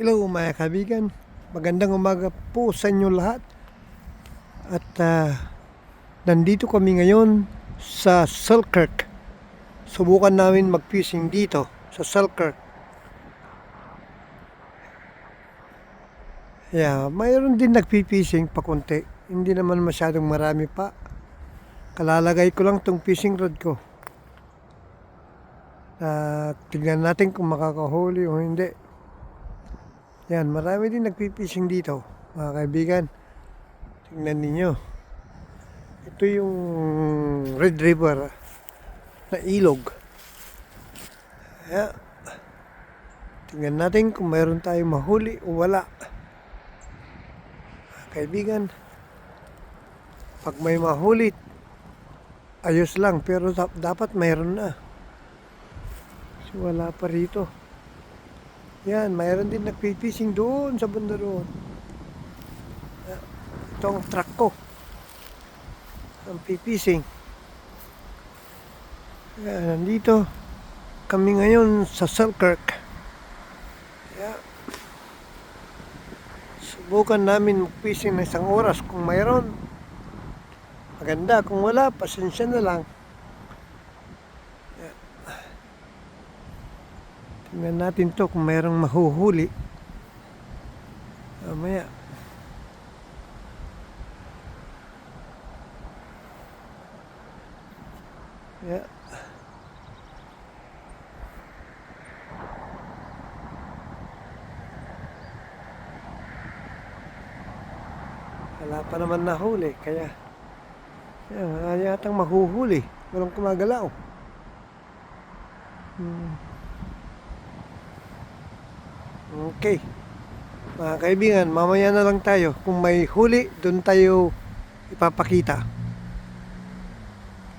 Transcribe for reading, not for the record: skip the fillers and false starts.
Hello mga kaibigan, magandang umaga po sa inyo lahat. At nandito kami ngayon sa Selkirk. Subukan namin mag-fishing dito sa Selkirk. Mayroon din nagpi-fishing pa konti. Hindi naman masyadong marami pa. Kalalagay ko lang tong fishing rod ko. Tignan natin kung makakahuli o hindi. Yan, marami din nagpi-fishing dito, mga kaibigan. Tingnan ninyo. Ito yung Red River na ilog. Tingnan natin kung mayroon tayong mahuli o wala. Mga kaibigan, pag may mahuli, ayos lang, pero dapat mayroon na. Kasi wala pa rito. Yan, mayroon din nagpi-fishing doon sa banda doon. Ito ang truck ko. Ang fishing. Nandito kami ngayon sa Selkirk. Subukan namin mag-fishing na isang oras kung mayroon. Maganda, kung wala, pasensya na lang. Tingnan natin to kung mayroong mahuhuli. Mamaya. Wala pa naman nahuli, kaya wala yatang mahuhuli. Walang kumagalaw. Okay. Mga kaibigan, mamaya na lang tayo. Kung may huli, doon tayo ipapakita.